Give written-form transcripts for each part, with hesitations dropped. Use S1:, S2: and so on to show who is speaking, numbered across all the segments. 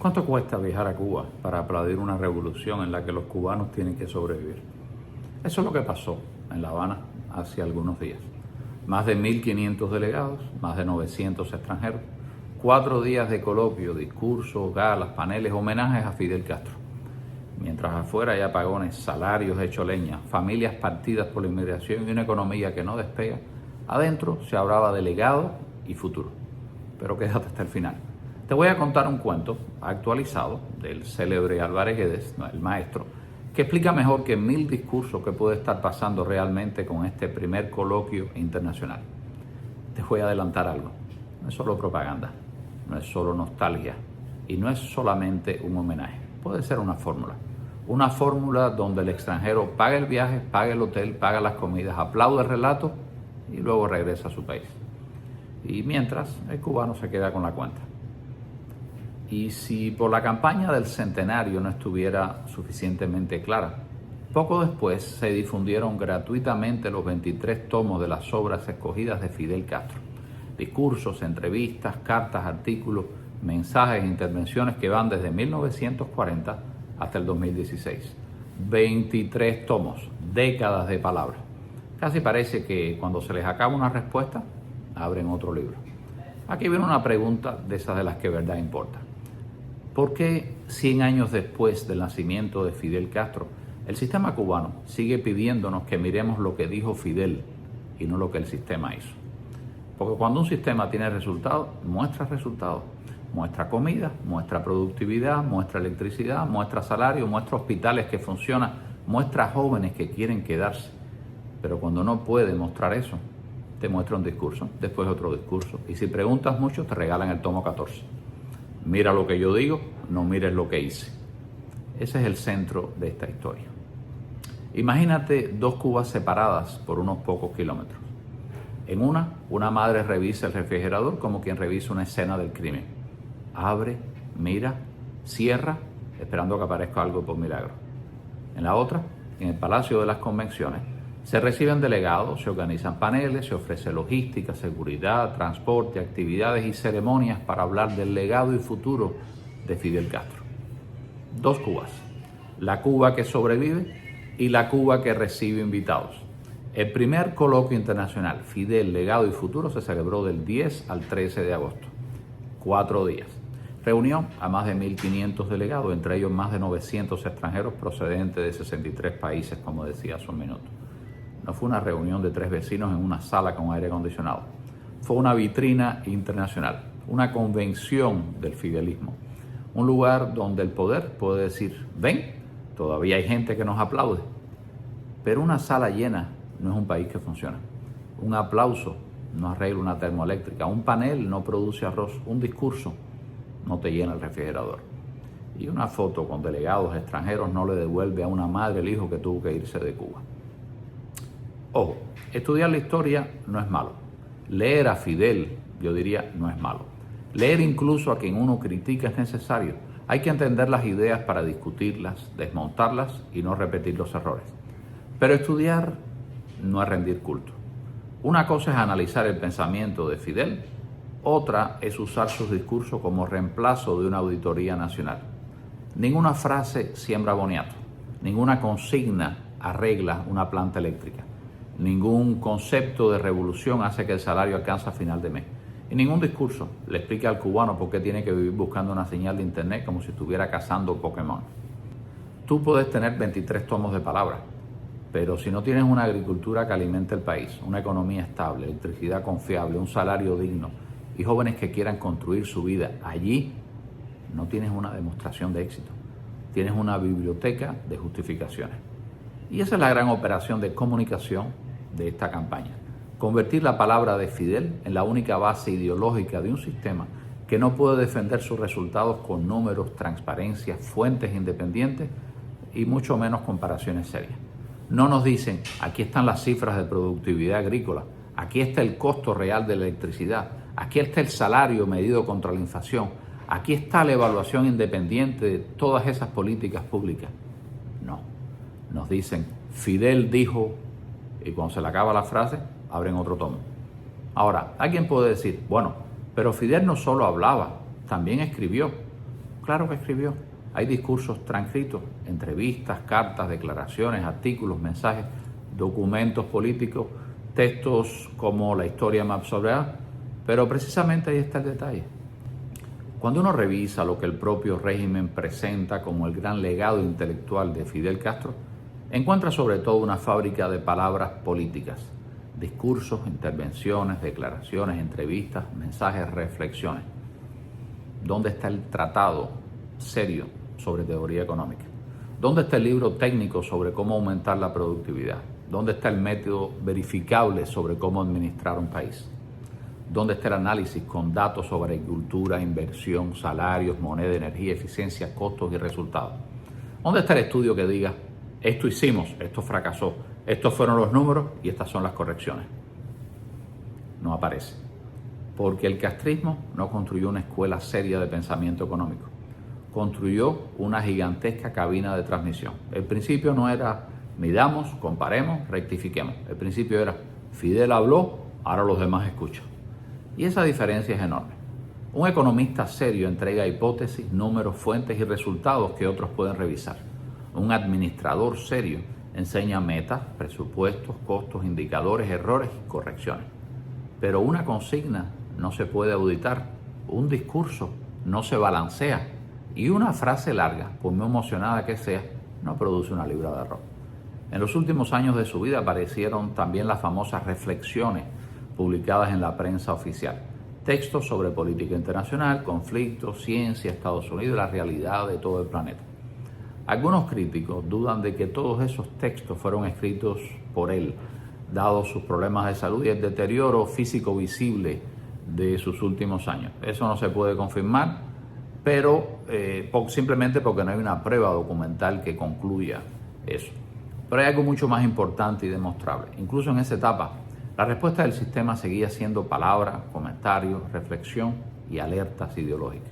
S1: ¿Cuánto cuesta viajar a Cuba para aplaudir una revolución en la que los cubanos tienen que sobrevivir? Eso es lo que pasó en La Habana hace algunos días. Más de 1.500 delegados, más de 900 extranjeros, 4 días de coloquio, discursos, galas, paneles, homenajes a Fidel Castro. Mientras afuera hay apagones, salarios hechos leña, familias partidas por la inmigración y una economía que no despega, adentro se hablaba de legado y futuro. Pero quédate hasta el final. Te voy a contar un cuento actualizado del célebre Álvarez Guedes, el maestro, que explica mejor que 1000 discursos qué puede estar pasando realmente con este primer coloquio internacional. Te voy a adelantar algo. No es solo propaganda, no es solo nostalgia y no es solamente un homenaje. Puede ser una fórmula donde el extranjero paga el viaje, paga el hotel, paga las comidas, aplaude el relato y luego regresa a su país. Y mientras, el cubano se queda con la cuenta. Y si por la campaña del centenario no estuviera suficientemente clara, poco después se difundieron gratuitamente los 23 tomos de las obras escogidas de Fidel Castro. Discursos, entrevistas, cartas, artículos, mensajes e intervenciones que van desde 1940 hasta el 2016. 23 tomos, décadas de palabras. Casi parece que cuando se les acaba una respuesta, abren otro libro. Aquí viene una pregunta de esas de las que verdad importa. ¿Por qué 100 años después del nacimiento de Fidel Castro, el sistema cubano sigue pidiéndonos que miremos lo que dijo Fidel y no lo que el sistema hizo? Porque cuando un sistema tiene resultados, muestra comida, muestra productividad, muestra electricidad, muestra salario, muestra hospitales que funcionan, muestra jóvenes que quieren quedarse. Pero cuando no puede mostrar eso, te muestra un discurso, después otro discurso. Y si preguntas mucho, te regalan el tomo 14. Mira lo que yo digo, no mires lo que hice. Ese es el centro de esta historia. Imagínate 2 Cubas separadas por unos pocos kilómetros. En una madre revisa el refrigerador como quien revisa una escena del crimen. Abre, mira, cierra, esperando que aparezca algo por milagro. En la otra, en el Palacio de las Convenciones, se reciben delegados, se organizan paneles, se ofrece logística, seguridad, transporte, actividades y ceremonias para hablar del legado y futuro de Fidel Castro. 2 Cubas, la Cuba que sobrevive y la Cuba que recibe invitados. El primer coloquio internacional, Fidel, legado y futuro, se celebró del 10 al 13 de agosto. 4 días. Reunió a más de 1.500 delegados, entre ellos más de 900 extranjeros procedentes de 63 países, como decía hace un minuto. No fue una reunión de 3 vecinos en una sala con aire acondicionado. Fue una vitrina internacional, una convención del fidelismo. Un lugar donde el poder puede decir, ven, todavía hay gente que nos aplaude. Pero una sala llena no es un país que funciona. Un aplauso no arregla una termoeléctrica. Un panel no produce arroz. Un discurso no te llena el refrigerador. Y una foto con delegados extranjeros no le devuelve a una madre el hijo que tuvo que irse de Cuba. Ojo, estudiar la historia no es malo. Leer a Fidel, yo diría, no es malo. Leer incluso a quien uno critica es necesario. Hay que entender las ideas para discutirlas, desmontarlas y no repetir los errores. Pero estudiar no es rendir culto. Una cosa es analizar el pensamiento de Fidel, otra es usar sus discursos como reemplazo de una auditoría nacional. Ninguna frase siembra boniato, ninguna consigna arregla una planta eléctrica. Ningún concepto de revolución hace que el salario alcance a final de mes. Y ningún discurso le explica al cubano por qué tiene que vivir buscando una señal de internet como si estuviera cazando Pokémon. Tú puedes tener 23 tomos de palabras, pero si no tienes una agricultura que alimente el país, una economía estable, electricidad confiable, un salario digno y jóvenes que quieran construir su vida allí, no tienes una demostración de éxito. Tienes una biblioteca de justificaciones. Y esa es la gran operación de comunicación de esta campaña. Convertir la palabra de Fidel en la única base ideológica de un sistema que no puede defender sus resultados con números, transparencia, fuentes independientes y mucho menos comparaciones serias. No nos dicen, aquí están las cifras de productividad agrícola, aquí está el costo real de la electricidad, aquí está el salario medido contra la inflación, aquí está la evaluación independiente de todas esas políticas públicas. No, nos dicen, Fidel dijo, y cuando se le acaba la frase, abren otro tomo. Ahora, alguien puede decir, bueno, pero Fidel no solo hablaba, también escribió. Claro que escribió. Hay discursos transcritos, entrevistas, cartas, declaraciones, artículos, mensajes, documentos políticos, textos como La historia me absorberá, pero precisamente ahí está el detalle. Cuando uno revisa lo que el propio régimen presenta como el gran legado intelectual de Fidel Castro, encuentra sobre todo una fábrica de palabras políticas, discursos, intervenciones, declaraciones, entrevistas, mensajes, reflexiones. ¿Dónde está el tratado serio sobre teoría económica? ¿Dónde está el libro técnico sobre cómo aumentar la productividad? ¿Dónde está el método verificable sobre cómo administrar un país? ¿Dónde está el análisis con datos sobre agricultura, inversión, salarios, moneda, energía, eficiencia, costos y resultados? ¿Dónde está el estudio que diga, esto hicimos, esto fracasó, estos fueron los números y estas son las correcciones? No aparece. Porque el castrismo no construyó una escuela seria de pensamiento económico. Construyó una gigantesca cabina de transmisión. El principio no era midamos, comparemos, rectifiquemos. El principio era Fidel habló, ahora los demás escuchan. Y esa diferencia es enorme. Un economista serio entrega hipótesis, números, fuentes y resultados que otros pueden revisar. Un administrador serio enseña metas, presupuestos, costos, indicadores, errores y correcciones. Pero una consigna no se puede auditar, un discurso no se balancea y una frase larga, por muy emocionada que sea, no produce una libra de arroz. En los últimos años de su vida aparecieron también las famosas reflexiones publicadas en la prensa oficial. Textos sobre política internacional, conflictos, ciencia, Estados Unidos y la realidad de todo el planeta. Algunos críticos dudan de que todos esos textos fueron escritos por él, dados sus problemas de salud y el deterioro físico visible de sus últimos años. Eso no se puede confirmar, pero simplemente porque no hay una prueba documental que concluya eso. Pero hay algo mucho más importante y demostrable. Incluso en esa etapa, la respuesta del sistema seguía siendo palabras, comentarios, reflexión y alertas ideológicas.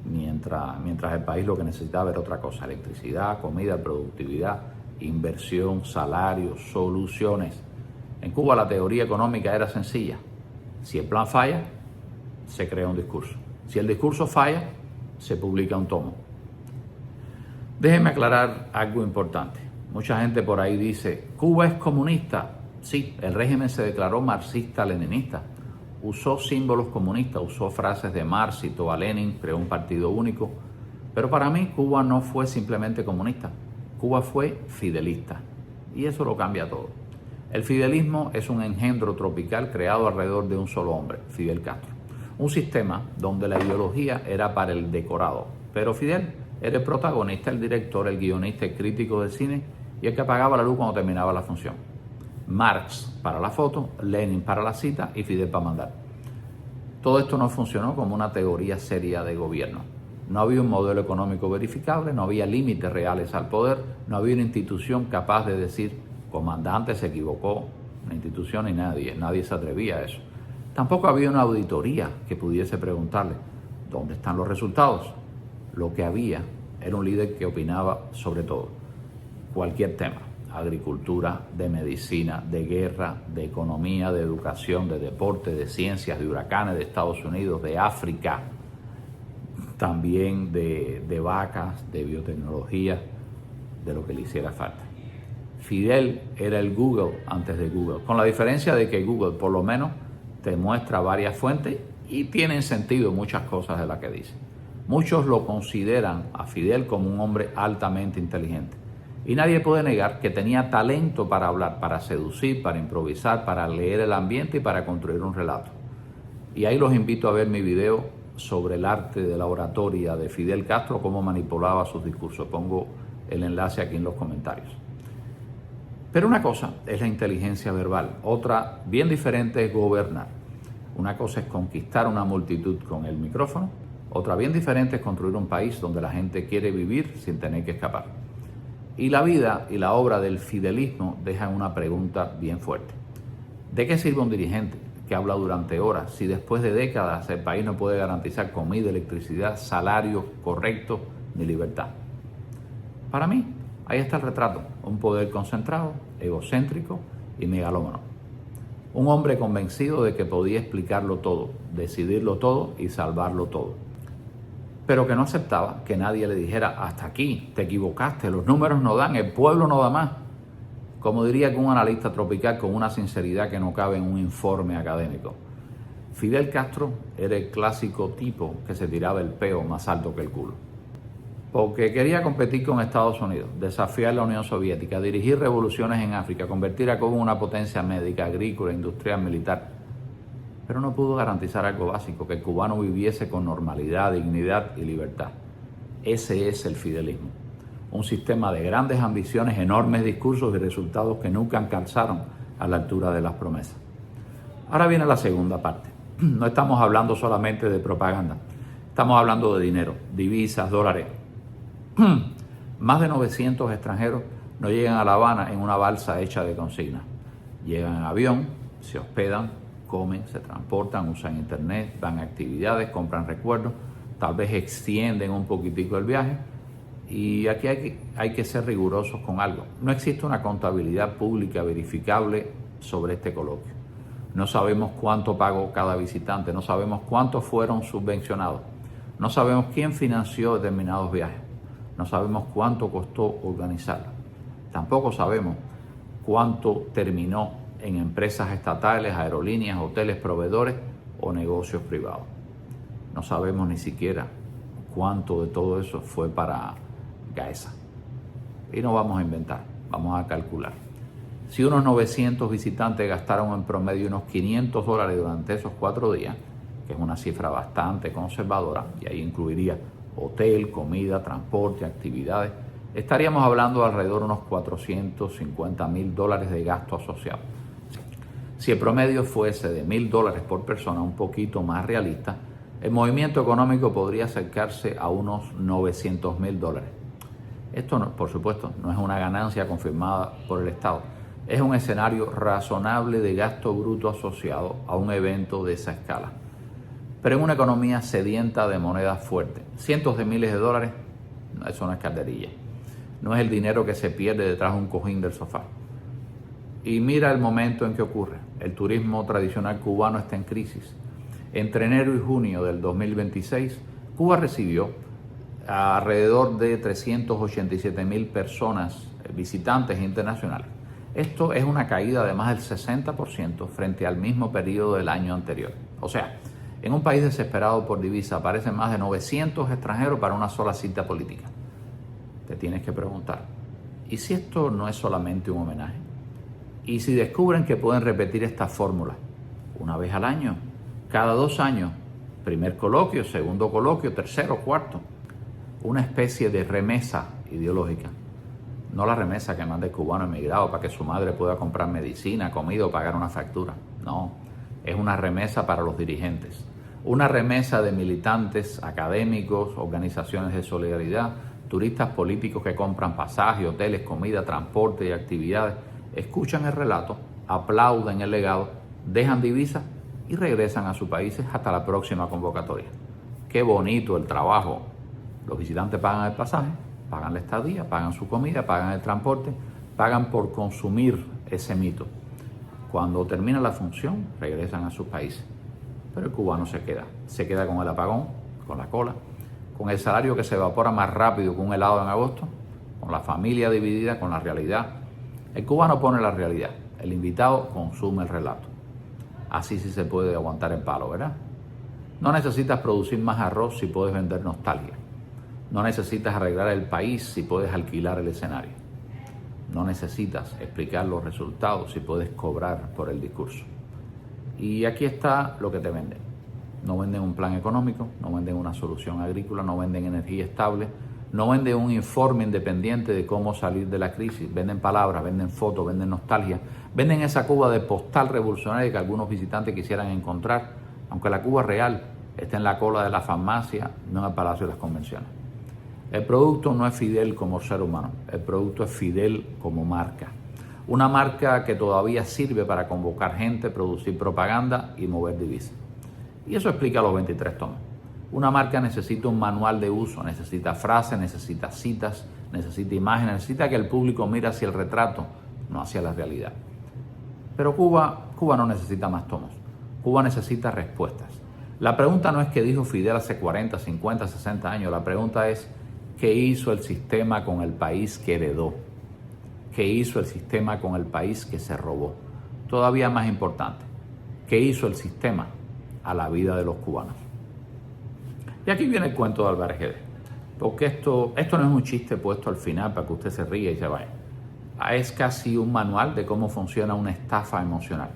S1: Mientras el país lo que necesitaba era otra cosa: electricidad, comida, productividad, inversión, salarios, soluciones. En Cuba la teoría económica era sencilla. Si el plan falla, se crea un discurso. Si el discurso falla, se publica un tomo. Déjenme aclarar algo importante. Mucha gente por ahí dice, ¿Cuba es comunista? Sí, el régimen se declaró marxista-leninista. Usó símbolos comunistas, usó frases de Marx, citó a Lenin, creó un partido único. Pero para mí Cuba no fue simplemente comunista. Cuba fue fidelista. Y eso lo cambia todo. El fidelismo es un engendro tropical creado alrededor de un solo hombre, Fidel Castro. Un sistema donde la ideología era para el decorado, pero Fidel era el protagonista, el director, el guionista, el crítico de cine y el que apagaba la luz cuando terminaba la función. Marx para la foto, Lenin para la cita y Fidel para mandar. Todo esto no funcionó como una teoría seria de gobierno. No había un modelo económico verificable, no había límites reales al poder, no había una institución capaz de decir, comandante se equivocó, una institución y nadie se atrevía a eso. Tampoco había una auditoría que pudiese preguntarle, ¿dónde están los resultados? Lo que había era un líder que opinaba sobre todo, cualquier tema, agricultura, de medicina, de guerra, de economía, de educación, de deporte, de ciencias, de huracanes, de Estados Unidos, de África, también de vacas, de biotecnología, de lo que le hiciera falta. Fidel era el Google antes de Google, con la diferencia de que Google por lo menos te muestra varias fuentes y tienen sentido muchas cosas de las que dice. Muchos lo consideran a Fidel como un hombre altamente inteligente y nadie puede negar que tenía talento para hablar, para seducir, para improvisar, para leer el ambiente y para construir un relato. Y ahí los invito a ver mi video sobre el arte de la oratoria de Fidel Castro, cómo manipulaba sus discursos. Pongo el enlace aquí en los comentarios. Pero una cosa es la inteligencia verbal, otra bien diferente es gobernar. Una cosa es conquistar una multitud con el micrófono, otra bien diferente es construir un país donde la gente quiere vivir sin tener que escapar. Y la vida y la obra del fidelismo dejan una pregunta bien fuerte. ¿De qué sirve un dirigente que habla durante horas si después de décadas el país no puede garantizar comida, electricidad, salarios correctos ni libertad? Para mí, ahí está el retrato, un poder concentrado, egocéntrico y megalómano. Un hombre convencido de que podía explicarlo todo, decidirlo todo y salvarlo todo. pero que no aceptaba que nadie le dijera: hasta aquí, te equivocaste, los números no dan, el pueblo no da más. Como diría un analista tropical con una sinceridad que no cabe en un informe académico, Fidel Castro era el clásico tipo que se tiraba el peo más alto que el culo. Porque quería competir con Estados Unidos, desafiar la Unión Soviética, dirigir revoluciones en África, convertir a Cuba en una potencia médica, agrícola, industrial, militar. Pero no pudo garantizar algo básico: que el cubano viviese con normalidad, dignidad y libertad. Ese es el fidelismo. Un sistema de grandes ambiciones, enormes discursos y resultados que nunca alcanzaron a la altura de las promesas. Ahora viene la segunda parte. No estamos hablando solamente de propaganda, estamos hablando de dinero, divisas, dólares. Más de 900 extranjeros no llegan a La Habana en una balsa hecha de consignas. Llegan en avión, se hospedan, comen, se transportan, usan internet, dan actividades, compran recuerdos, tal vez extienden un poquitico el viaje. Y aquí hay que ser rigurosos con algo. No existe una contabilidad pública verificable sobre este coloquio. No sabemos cuánto pagó cada visitante, no sabemos cuántos fueron subvencionados, no sabemos quién financió determinados viajes, no sabemos cuánto costó organizarlo. Tampoco sabemos cuánto terminó en empresas estatales, aerolíneas, hoteles, proveedores o negocios privados. No sabemos ni siquiera cuánto de todo eso fue para Gaesa. Y no vamos a inventar, vamos a calcular. Si unos 900 visitantes gastaron en promedio unos $500 durante esos 4 días, que es una cifra bastante conservadora, y ahí incluiría hotel, comida, transporte, actividades, estaríamos hablando de alrededor de unos $450,000 de gasto asociado. Si el promedio fuese de $1,000 por persona, un poquito más realista, el movimiento económico podría acercarse a unos $900,000. Esto, no, por supuesto, no es una ganancia confirmada por el Estado. Es un escenario razonable de gasto bruto asociado a un evento de esa escala. Pero en una economía sedienta de moneda fuerte, cientos de miles de dólares, eso no es calderilla. No es el dinero que se pierde detrás de un cojín del sofá. Y mira el momento en que ocurre. El turismo tradicional cubano está en crisis. Entre enero y junio del 2026, Cuba recibió alrededor de 387,000 personas, visitantes internacionales. Esto es una caída de más del 60% frente al mismo periodo del año anterior. O sea, en un país desesperado por divisa aparecen más de 900 extranjeros para una sola cita política. Te tienes que preguntar, ¿y si esto no es solamente un homenaje? ¿Y si descubren que pueden repetir esta fórmula una vez al año, cada 2 años, primer coloquio, segundo coloquio, tercero, cuarto? Una especie de remesa ideológica. No la remesa que manda el cubano emigrado para que su madre pueda comprar medicina, comida o pagar una factura. No, es una remesa para los dirigentes. Una remesa de militantes, académicos, organizaciones de solidaridad, turistas políticos que compran pasajes, hoteles, comida, transporte y actividades, escuchan el relato, aplauden el legado, dejan divisas y regresan a sus países hasta la próxima convocatoria. Qué bonito el trabajo. Los visitantes pagan el pasaje, pagan la estadía, pagan su comida, pagan el transporte, pagan por consumir ese mito. Cuando termina la función, regresan a sus países. Pero el cubano se queda con el apagón, con la cola, con el salario que se evapora más rápido que un helado en agosto, con la familia dividida, con la realidad. El cubano pone la realidad, el invitado consume el relato. Así sí se puede aguantar el palo, ¿verdad? No necesitas producir más arroz si puedes vender nostalgia. No necesitas arreglar el país si puedes alquilar el escenario. No necesitas explicar los resultados si puedes cobrar por el discurso. Y aquí está lo que te venden. No venden un plan económico, no venden una solución agrícola, no venden energía estable, no venden un informe independiente de cómo salir de la crisis. Venden palabras, venden fotos, venden nostalgia, venden esa Cuba de postal revolucionaria que algunos visitantes quisieran encontrar, aunque la Cuba real está en la cola de la farmacia, no en el Palacio de las Convenciones. El producto no es Fidel como ser humano, el producto es Fidel como marca. Una marca que todavía sirve para convocar gente, producir propaganda y mover divisas. Y eso explica los 23 tomos. Una marca necesita un manual de uso, necesita frases, necesita citas, necesita imágenes, necesita que el público mire hacia el retrato, no hacia la realidad. Pero Cuba no necesita más tomos. Cuba necesita respuestas. La pregunta no es qué dijo Fidel hace 40, 50, 60 años. La pregunta es qué hizo el sistema con el país que heredó. ¿Qué hizo el sistema con el país que se robó? Todavía más importante, ¿qué hizo el sistema a la vida de los cubanos? Y aquí viene el cuento de Álvarez Guedes, porque esto no es un chiste puesto al final para que usted se ría y se vaya. Es casi un manual de cómo funciona una estafa emocional.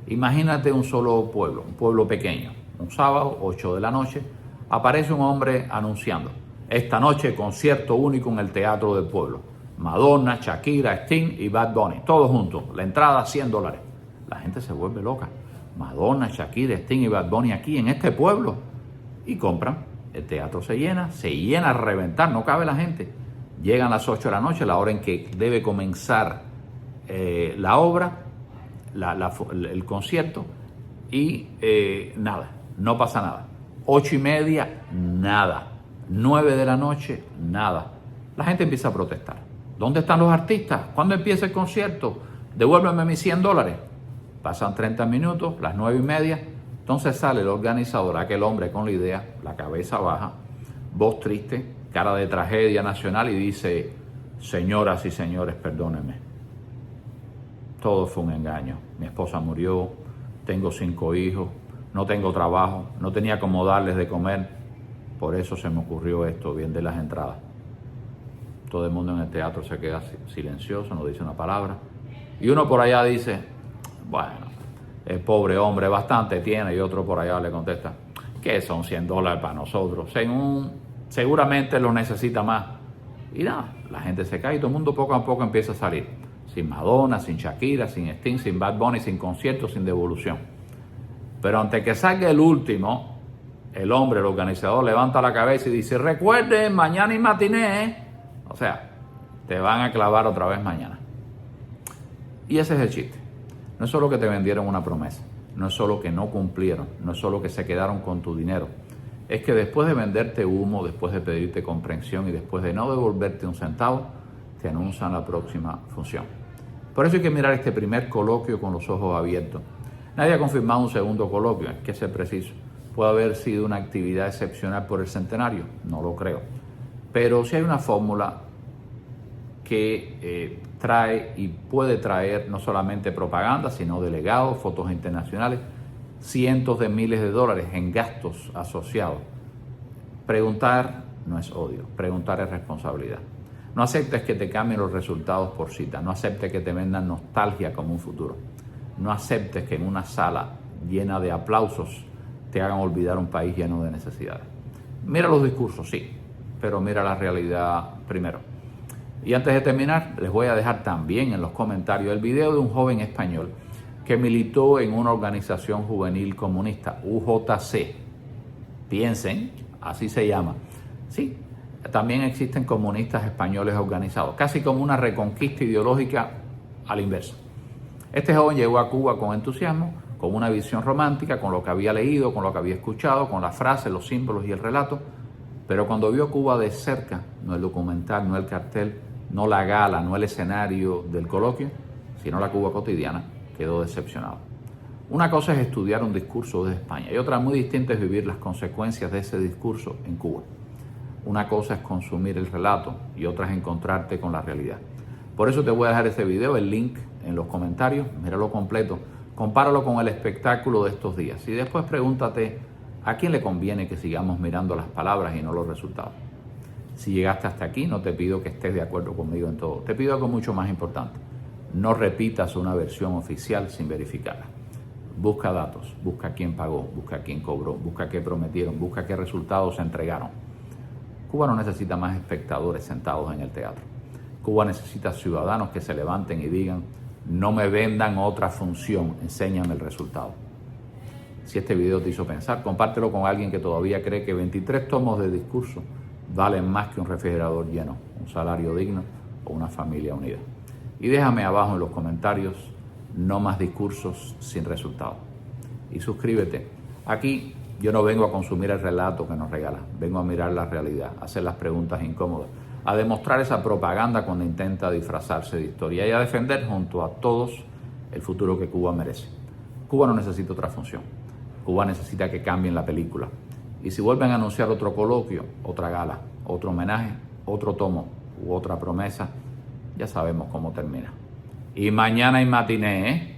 S1: Imagínate un solo pueblo, un pueblo pequeño. Un sábado, 8 de la noche, aparece un hombre anunciando: esta noche concierto único en el Teatro del Pueblo. Madonna, Shakira, Sting y Bad Bunny, todos juntos. La entrada $100. La gente se vuelve loca. Madonna, Shakira, Sting y Bad Bunny aquí en este pueblo. Y compran. El teatro se llena a reventar, no cabe la gente. Llegan las 8 de la noche, la hora en que debe comenzar la obra, el concierto, y nada, no pasa nada. 8:30, nada. 9 de la noche, nada. La gente empieza a protestar. ¿Dónde están los artistas? ¿Cuándo empieza el concierto? Devuélveme mis $100. Pasan 30 minutos, las 9:30. Entonces sale el organizador, aquel hombre con la idea, la cabeza baja, voz triste, cara de tragedia nacional, y dice: señoras y señores, perdónenme. Todo fue un engaño. Mi esposa murió, tengo 5 hijos, no tengo trabajo, no tenía cómo darles de comer. Por eso se me ocurrió esto, bien de las entradas. Todo el mundo en el teatro se queda silencioso, no dice una palabra. Y uno por allá dice: bueno, el pobre hombre bastante tiene. Y otro por allá le contesta: ¿qué son $100 para nosotros? Seguramente lo necesita más. Y nada, la gente se cae y todo el mundo poco a poco empieza a salir. Sin Madonna, sin Shakira, sin Sting, sin Bad Bunny, sin conciertos, sin devolución. Pero antes que salga el último, el hombre, el organizador, levanta la cabeza y dice: recuerden, mañana y matiné. O sea, te van a clavar otra vez mañana. Y ese es el chiste. No es solo que te vendieron una promesa, no es solo que no cumplieron, no es solo que se quedaron con tu dinero. Es que después de venderte humo, después de pedirte comprensión y después de no devolverte un centavo, te anuncian la próxima función. Por eso hay que mirar este primer coloquio con los ojos abiertos. Nadie ha confirmado un segundo coloquio, hay que ser preciso. ¿Puede haber sido una actividad excepcional por el centenario? No lo creo. Pero sí hay una fórmula que trae y puede traer no solamente propaganda, sino delegados, fotos internacionales, cientos de miles de dólares en gastos asociados. Preguntar no es odio, preguntar es responsabilidad. No aceptes que te cambien los resultados por cita, no aceptes que te vendan nostalgia como un futuro. No aceptes que en una sala llena de aplausos te hagan olvidar un país lleno de necesidades. Mira los discursos, sí, pero mira la realidad primero. Y antes de terminar, les voy a dejar también en los comentarios el video de un joven español que militó en una organización juvenil comunista, UJC. Piensen, así se llama. Sí, también existen comunistas españoles organizados, casi como una reconquista ideológica a la inversa. Este joven llegó a Cuba con entusiasmo, con una visión romántica, con lo que había leído, con lo que había escuchado, con las frases, los símbolos y el relato, pero cuando vio Cuba de cerca, no el documental, no el cartel, no la gala, no el escenario del coloquio, sino la Cuba cotidiana, quedó decepcionado. Una cosa es estudiar un discurso desde España y otra muy distinta es vivir las consecuencias de ese discurso en Cuba. Una cosa es consumir el relato y otra es encontrarte con la realidad. Por eso te voy a dejar este video, el link en los comentarios, míralo completo, compáralo con el espectáculo de estos días y después pregúntate a quién le conviene que sigamos mirando las palabras y no los resultados. Si llegaste hasta aquí, no te pido que estés de acuerdo conmigo en todo, te pido algo mucho más importante. No repitas una versión oficial sin verificarla. Busca datos, busca quién pagó, busca quién cobró, busca qué prometieron, busca qué resultados se entregaron. Cuba no necesita más espectadores sentados en el teatro. Cuba necesita ciudadanos que se levanten y digan: no me vendan otra función, enséñame el resultado. Si este video te hizo pensar, compártelo con alguien que todavía cree que 23 tomos de discurso valen más que un refrigerador lleno, un salario digno o una familia unida. Y déjame abajo en los comentarios: no más discursos sin resultado. Y suscríbete. Aquí yo no vengo a consumir el relato que nos regalan, vengo a mirar la realidad, a hacer las preguntas incómodas, a demostrar esa propaganda cuando intenta disfrazarse de historia y a defender junto a todos el futuro que Cuba merece. Cuba no necesita otra función. Cuba necesita que cambien la película. Y si vuelven a anunciar otro coloquio, otra gala, otro homenaje, otro tomo u otra promesa, ya sabemos cómo termina. Y mañana hay matiné, ¿eh?